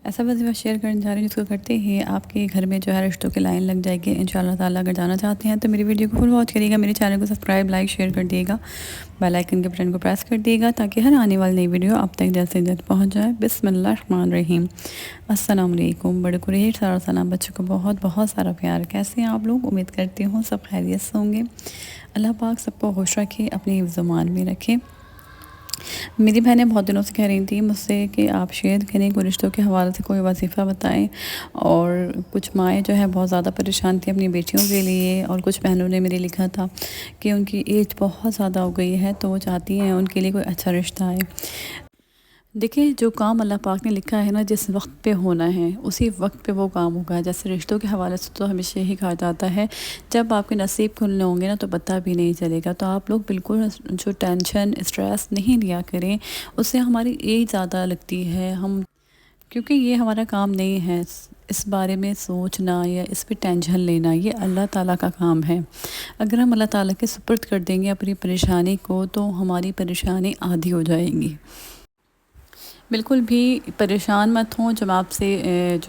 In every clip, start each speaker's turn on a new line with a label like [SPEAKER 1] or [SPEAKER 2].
[SPEAKER 1] ایسا وظیفہ شیئر کرنے جا رہے ہیں جس کو کرتے ہی آپ کے گھر میں جو ہے رشتوں کی لائن لگ جائے گی انشاءاللہ تعالیٰ۔ اگر جانا چاہتے ہیں تو میری ویڈیو کو فل واچ کریے گا، میرے چینل کو سبسکرائب، لائک، شیئر کر دیے گا، بیل آئیکن کے بٹن کو پریس کر دیے گا تاکہ ہر آنے والی نئی ویڈیو آپ تک جلد سے جلد پہنچ جائے۔ بسم اللہ الرحمن الرحیم۔ السلام علیکم، بڑے کو ڈھیر سارا سلام، بچوں کو بہت بہت سارا پیار۔ کیسے ہیں آپ لوگ؟ امید کرتی ہوں سب خیریت سے ہوں گے۔ اللہ پاک سب کو خوش رکھے، اپنی حفظ و امان میں رکھے۔ میری بہنیں بہت دنوں سے کہہ رہی تھیں مجھ سے کہ آپ شیئر کریں، کوئی رشتوں کے حوالے سے کوئی وظیفہ بتائیں، اور کچھ مائیں جو ہے بہت زیادہ پریشان تھیں اپنی بیٹیوں کے لیے، اور کچھ بہنوں نے میرے لکھا تھا کہ ان کی ایج بہت زیادہ ہو گئی ہے تو وہ چاہتی ہیں ان کے لیے کوئی اچھا رشتہ آئے۔ دیکھیں، جو کام اللہ پاک نے لکھا ہے نا، جس وقت پہ ہونا ہے اسی وقت پہ وہ کام ہوگا۔ جیسے رشتوں کے حوالے سے تو ہمیشہ یہی کہا جاتا ہے جب آپ کے نصیب کھلنے ہوں گے نا تو پتہ بھی نہیں چلے گا۔ تو آپ لوگ بالکل جو ٹینشن اسٹریس نہیں لیا کریں، اس سے ہماری ایج زیادہ لگتی ہے، کیونکہ یہ ہمارا کام نہیں ہے اس بارے میں سوچنا یا اس پہ ٹینشن لینا، یہ اللہ تعالیٰ کا کام ہے۔ اگر ہم اللہ تعالیٰ کے سپرد کر دیں گے اپنی پریشانی کو تو ہماری پریشانی آدھی ہو جائے گی۔ بالکل بھی پریشان مت ہوں۔ جو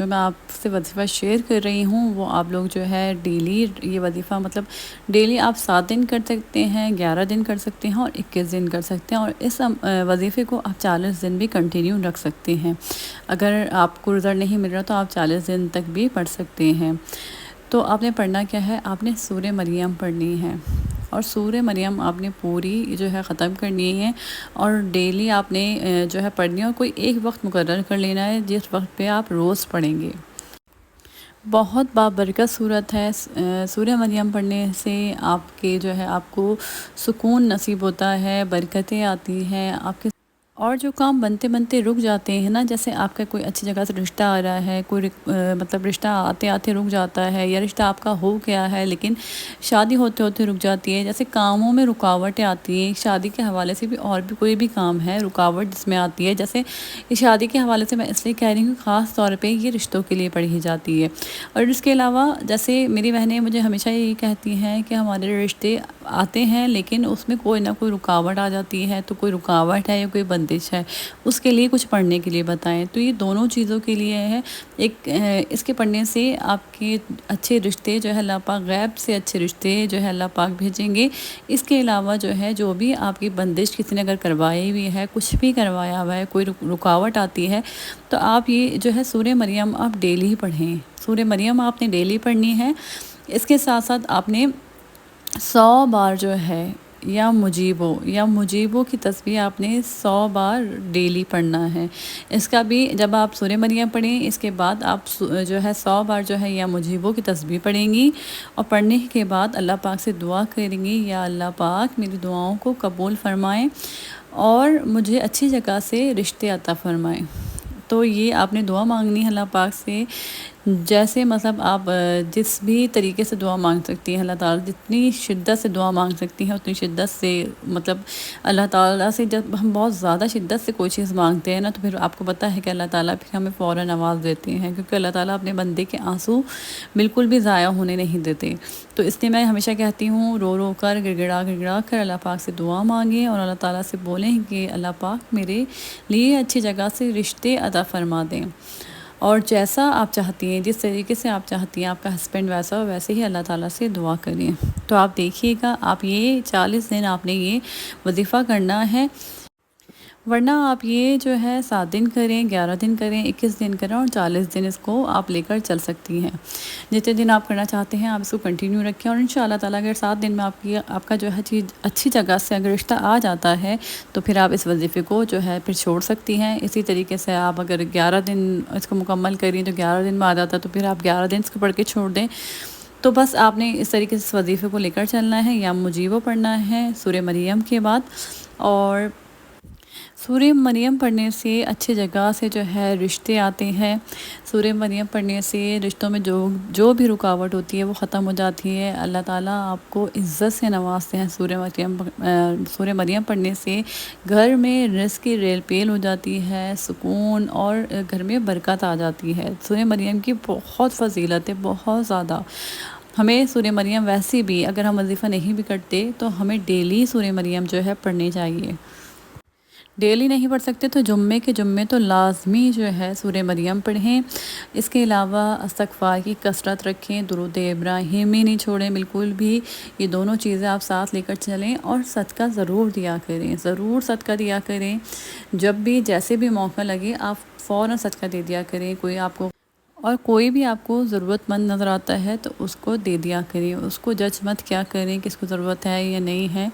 [SPEAKER 1] میں آپ سے وظیفہ شیئر کر رہی ہوں وہ آپ لوگ جو ہے ڈیلی یہ وظیفہ مطلب ڈیلی آپ 7 دن کر سکتے ہیں، 11 دن کر سکتے ہیں اور 21 دن کر سکتے ہیں، اور اس وظیفے کو آپ 40 دن بھی کنٹینیو رکھ سکتے ہیں۔ اگر آپ کو رزلٹ نہیں مل رہا تو آپ 40 دن تک بھی پڑھ سکتے ہیں۔ تو آپ نے پڑھنا کیا ہے؟ آپ نے سورہ مریم پڑھنی ہے، اور سورہ مریم آپ نے پوری جو ہے ختم کرنی ہے، اور ڈیلی آپ نے جو ہے پڑھنی ہے، اور کوئی ایک وقت مقرر کر لینا ہے جس وقت پہ آپ روز پڑھیں گے۔ بہت بابرکت صورت ہے۔ سورہ مریم پڑھنے سے آپ کے جو ہے آپ کو سکون نصیب ہوتا ہے، برکتیں آتی ہیں آپ کے، اور جو کام بنتے بنتے رک جاتے ہیں نا، جیسے آپ کا کوئی اچھی جگہ سے رشتہ آ رہا ہے، کوئی مطلب رشتہ آتے آتے رک جاتا ہے، یا رشتہ آپ کا ہو گیا ہے لیکن شادی ہوتے ہوتے رک جاتی ہے، جیسے کاموں میں رکاوٹیں آتی ہیں، شادی کے حوالے سے بھی اور بھی کوئی بھی کام ہے رکاوٹ جس میں آتی ہے، جیسے شادی کے حوالے سے میں اس لیے کہہ رہی ہوں خاص طور پہ یہ رشتوں کے لیے پڑھی جاتی ہے۔ اور اس کے علاوہ جیسے میری بہنیں مجھے ہمیشہ یہی کہتی ہیں کہ ہمارے رشتے آتے ہیں لیکن اس میں کوئی نہ کوئی رکاوٹ آ جاتی ہے، تو کوئی رکاوٹ ہے یا کوئی بندش ہے، اس کے لیے کچھ پڑھنے کے لیے بتائیں۔ تو یہ دونوں چیزوں کے لیے ہے۔ ایک اس کے پڑھنے سے آپ کے اچھے رشتے جو ہے اللہ پاک غیب سے اچھے رشتے جو ہے اللہ پاک بھیجیں گے۔ اس کے علاوہ جو ہے جو بھی آپ کی بندش کسی نے اگر کروائی ہوئی ہے، کچھ بھی کروایا ہوا ہے، کوئی رکاوٹ آتی ہے، تو آپ یہ جو ہے سورہ مریم آپ ڈیلی ہی پڑھیں۔ سورہ مریم آپ نے ڈیلی پڑھنی ہے۔ اس کے ساتھ ساتھ آپ نے 100 بار جو ہے یا مجیبو کی تسبیح آپ نے 100 بار ڈیلی پڑھنا ہے۔ اس کا بھی جب آپ سورہ مریم پڑھیں اس کے بعد آپ جو ہے 100 بار جو ہے یا مجیبو کی تسبیح پڑھیں گی، اور پڑھنے کے بعد اللہ پاک سے دعا کریں گی، یا اللہ پاک میری دعاؤں کو قبول فرمائیں اور مجھے اچھی جگہ سے رشتے عطا فرمائیں۔ تو یہ آپ نے دعا مانگنی ہے اللہ پاک سے، جیسے مطلب آپ جس بھی طریقے سے دعا مانگ سکتی ہیں، اللہ تعالیٰ جتنی شدت سے دعا مانگ سکتی ہیں اتنی شدت سے، مطلب اللہ تعالیٰ سے جب ہم بہت زیادہ شدت سے کوئی چیز مانگتے ہیں نا تو پھر آپ کو پتہ ہے کہ اللہ تعالیٰ پھر ہمیں فوراً نواز دیتے ہیں، کیونکہ اللہ تعالیٰ اپنے بندے کے آنسو بالکل بھی ضائع ہونے نہیں دیتے۔ تو اس لیے میں ہمیشہ کہتی ہوں رو رو کر گڑ گڑا کر اللہ پاک سے دعا مانگیں، اور اللہ تعالیٰ سے بولیں کہ اللہ پاک میرے لیے اچھی جگہ سے رشتے عطا فرما دیں، اور جیسا آپ چاہتی ہیں، جس طریقے سے آپ چاہتی ہیں آپ کا ہسبینڈ ویسا ہو، ویسے ہی اللہ تعالیٰ سے دعا کریں۔ تو آپ دیکھیے گا، آپ یہ 40 دن آپ نے یہ وظیفہ کرنا ہے، ورنہ آپ یہ جو ہے 7 دن کریں، 11 دن کریں، 21 دن کریں، اور 40 دن اس کو آپ لے کر چل سکتی ہیں۔ جتنے دن آپ کرنا چاہتے ہیں آپ اس کو کنٹینیو رکھیں، اور انشاءاللہ تعالیٰ اگر 7 دن میں آپ کا جو ہے چیز اچھی جگہ سے اگر رشتہ آ جاتا ہے تو پھر آپ اس وظیفے کو جو ہے پھر چھوڑ سکتی ہیں۔ اسی طریقے سے آپ اگر 11 دن اس کو مکمل کریں تو 11 دن میں آ جاتا ہے تو پھر آپ 11 دن اس کو پڑھ کے چھوڑ دیں۔ تو بس آپ نے اس طریقے سے اس وظیفے کو لے کر چلنا ہے، یا مجیبو پڑھنا ہے سورہ مریم کے بعد، اور سورہ مریم پڑھنے سے اچھی جگہ سے جو ہے رشتے آتے ہیں۔ سورہ مریم پڑھنے سے رشتوں میں جو بھی رکاوٹ ہوتی ہے وہ ختم ہو جاتی ہے۔ اللہ تعالیٰ آپ کو عزت سے نوازتے ہیں۔ سورہ مریم پڑھنے سے گھر میں رزق کی ریل پیل ہو جاتی ہے، سکون اور گھر میں برکت آ جاتی ہے۔ سورہ مریم کی بہت فضیلت ہے، بہت زیادہ۔ ہمیں سورہ مریم ویسے بھی اگر ہم وظیفہ نہیں بھی کرتے تو ہمیں ڈیلی سورہ مریم جو ہے پڑھنی چاہیے۔ ڈیلی نہیں پڑھ سکتے تو جمعے کے جمعے تو لازمی جو ہے سورہ مریم پڑھیں۔ اس کے علاوہ استغفار کی کثرت رکھیں، درود ابراہیمی نہیں چھوڑیں بالکل بھی، یہ دونوں چیزیں آپ ساتھ لے کر چلیں، اور صدقہ ضرور دیا کریں، ضرور صدقہ دیا کریں۔ جب بھی جیسے بھی موقع لگے آپ فوراً صدقہ دے دیا کریں۔ کوئی بھی آپ کو ضرورت مند نظر آتا ہے تو اس کو دے دیا کریں، اس کو جج مت کیا کریں کہ اس کو ضرورت ہے یا نہیں ہے۔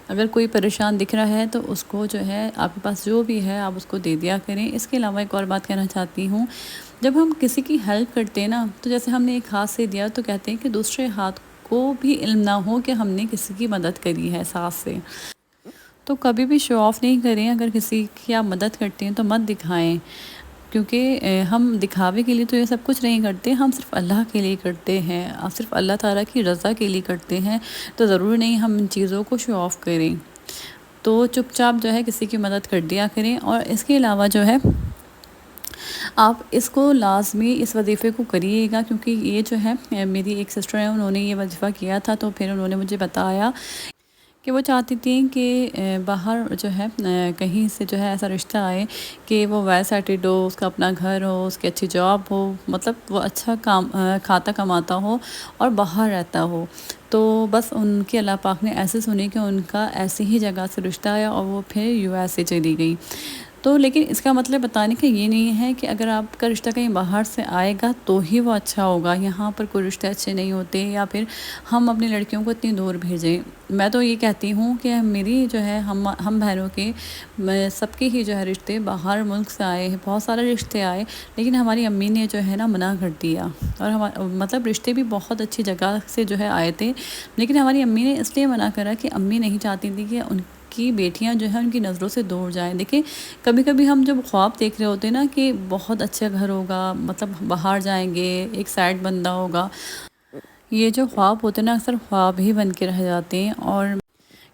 [SPEAKER 1] اگر کوئی پریشان دکھ رہا ہے تو اس کو جو ہے آپ کے پاس جو بھی ہے آپ اس کو دے دیا کریں۔ اس کے علاوہ ایک اور بات کہنا چاہتی ہوں، جب ہم کسی کی ہیلپ کرتے ہیں نا، تو جیسے ہم نے ایک ہاتھ سے دیا تو کہتے ہیں کہ دوسرے ہاتھ کو بھی علم نہ ہو کہ ہم نے کسی کی مدد کری ہے ساتھ سے۔ تو کبھی بھی شو آف نہیں کریں، اگر کسی کی آپ مدد کرتے ہیں تو مت دکھائیں، کیونکہ ہم دکھاوے کے لیے تو یہ سب کچھ نہیں کرتے، ہم صرف اللہ کے لیے کرتے ہیں، آپ صرف اللہ تعالیٰ کی رضا کے لیے کرتے ہیں، تو ضروری نہیں ہم ان چیزوں کو شو آف کریں۔ تو چپ چاپ جو ہے کسی کی مدد کر دیا کریں۔ اور اس کے علاوہ جو ہے آپ اس کو لازمی اس وظیفے کو کریے گا، کیونکہ یہ جو ہے میری ایک سسٹر ہے، انہوں نے یہ وظیفہ کیا تھا، تو پھر انہوں نے مجھے بتایا کہ وہ چاہتی تھیں کہ باہر جو ہے کہیں سے جو ہے ایسا رشتہ آئے کہ وہ ویل سیٹلڈ ہو، اس کا اپنا گھر ہو، اس کی اچھی جاب ہو، مطلب وہ اچھا کام کھاتا کماتا ہو اور باہر رہتا ہو۔ تو بس ان کی اللہ پاک نے ایسے سنی کہ ان کا ایسی ہی جگہ سے رشتہ آیا اور وہ پھر US سے چلی گئی۔ تو لیکن اس کا مطلب بتانے کا یہ نہیں ہے کہ اگر آپ کا رشتہ کہیں باہر سے آئے گا تو ہی وہ اچھا ہوگا، یہاں پر کوئی رشتے اچھے نہیں ہوتے، یا پھر ہم اپنی لڑکیوں کو اتنی دور بھیجیں۔ میں تو یہ کہتی ہوں کہ میری جو ہے ہم بہنوں کے سب کے ہی جو ہے رشتے باہر ملک سے آئے ہیں، بہت سارے رشتے آئے، لیکن ہماری امی نے جو ہے نا منع کر دیا، اور مطلب رشتے بھی بہت اچھی جگہ سے جو ہے آئے تھے، لیکن ہماری امی نے اس لیے منع کرا کہ امی نہیں چاہتی تھی کہ ان کی بیٹیاں جو ہیں ان کی نظروں سے دور جائیں۔ دیکھیں کبھی کبھی ہم جب خواب دیکھ رہے ہوتے ہیں نا کہ بہت اچھا گھر ہوگا، مطلب باہر جائیں گے، ایک سائڈ بندہ ہوگا، یہ جو خواب ہوتے ہیں نا اکثر خواب ہی بن کے رہ جاتے ہیں، اور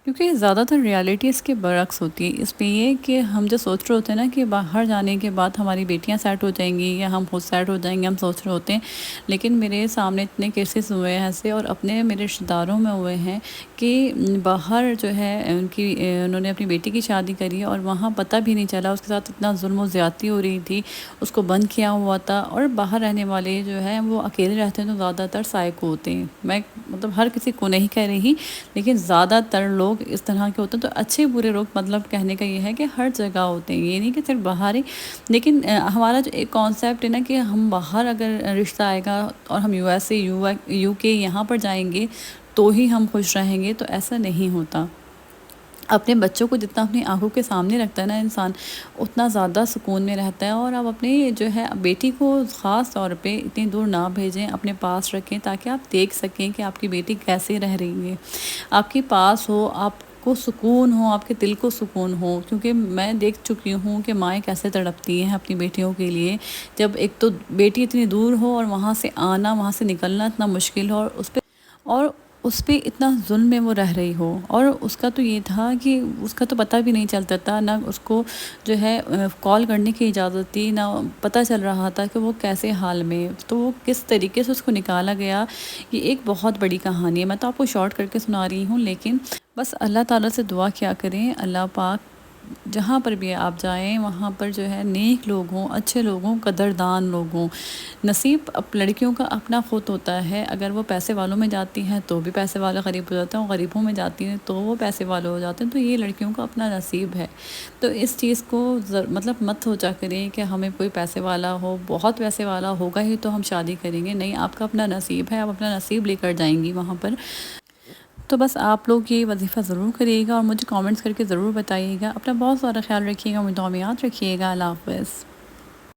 [SPEAKER 1] کیونکہ زیادہ تر ریالٹی اس کے برعکس ہوتی ہے۔ اس پہ یہ کہ ہم جو سوچ رہے ہوتے ہیں نا کہ باہر جانے کے بعد ہماری بیٹیاں سیٹ ہو جائیں گی یا ہم خود سیٹ ہو جائیں گے، ہم سوچ رہے ہوتے ہیں، لیکن میرے سامنے اتنے کیسز ہوئے ہیں ایسے، اور اپنے میرے رشتہ داروں میں ہوئے ہیں کہ باہر جو ہے انہوں نے اپنی بیٹی کی شادی کری اور وہاں پتہ بھی نہیں چلا، اس کے ساتھ اتنا ظلم و زیادتی ہو رہی تھی، اس کو بند کیا ہوا تھا۔ اور باہر رہنے والے جو ہیں وہ اکیلے رہتے ہیں تو زیادہ تر سائیکو ہوتے ہیں، میں مطلب ہر کسی کو نہیں کہہ رہی، لیکن زیادہ تر لوگ اس طرح کے ہوتے ہیں۔ تو اچھے برے لوگ، مطلب کہنے کا یہ ہے کہ ہر جگہ ہوتے ہیں، یہ نہیں کہ صرف باہر ہی، لیکن ہمارا جو ایک کانسیپٹ ہے نا کہ ہم باہر اگر رشتہ آئے گا اور ہم USA UK یہاں پر جائیں گے تو ہی ہم خوش رہیں گے، تو ایسا نہیں ہوتا۔ اپنے بچوں کو جتنا اپنی آنکھوں کے سامنے رکھتا ہے نا انسان، اتنا زیادہ سکون میں رہتا ہے۔ اور آپ اپنی جو ہے بیٹی کو خاص طور پہ اتنی دور نہ بھیجیں، اپنے پاس رکھیں تاکہ آپ دیکھ سکیں کہ آپ کی بیٹی کیسے رہ رہی ہے، آپ کے پاس ہو، آپ کو سکون ہو، آپ کے دل کو سکون ہو۔ کیونکہ میں دیکھ چکی ہوں کہ مائیں کیسے تڑپتی ہیں اپنی بیٹیوں کے لیے، جب ایک تو بیٹی اتنی دور ہو اور وہاں سے آنا، وہاں سے نکلنا اتنا مشکل ہو، اور اس پہ اتنا ظلم میں وہ رہ رہی ہو، اور اس کا تو یہ تھا کہ اس کا تو پتہ بھی نہیں چلتا تھا، نہ اس کو جو ہے کال کرنے کی اجازت تھی، نہ پتہ چل رہا تھا کہ وہ کیسے حال میں، تو وہ کس طریقے سے اس کو نکالا گیا، یہ ایک بہت بڑی کہانی ہے۔ میں تو آپ کو شارٹ کر کے سنا رہی ہوں، لیکن بس اللہ تعالیٰ سے دعا کیا کریں، اللہ پاک جہاں پر بھی آپ جائیں وہاں پر جو ہے نیک لوگ ہوں، اچھے لوگ ہوں، قدردان لوگ ہوں۔ نصیب لڑکیوں کا اپنا خود ہوتا ہے، اگر وہ پیسے والوں میں جاتی ہیں تو بھی پیسے والے غریب ہو جاتے ہیں، اور غریبوں میں جاتی ہیں تو وہ پیسے والے ہو جاتے ہیں، تو یہ لڑکیوں کا اپنا نصیب ہے۔ تو اس چیز کو مطلب مت سوچا کریں کہ ہمیں کوئی پیسے والا ہو، بہت پیسے والا ہوگا ہی تو ہم شادی کریں گے، نہیں، آپ کا اپنا نصیب ہے، آپ اپنا نصیب لے کر جائیں گی وہاں پر۔ تو بس آپ لوگ یہ وظیفہ ضرور کریے گا، اور مجھے کامنٹس کر کے ضرور بتائیے گا۔ اپنا بہت سارا خیال رکھیے گا، مجھے دعا میں یاد رکھیے گا۔ اللہ حافظ۔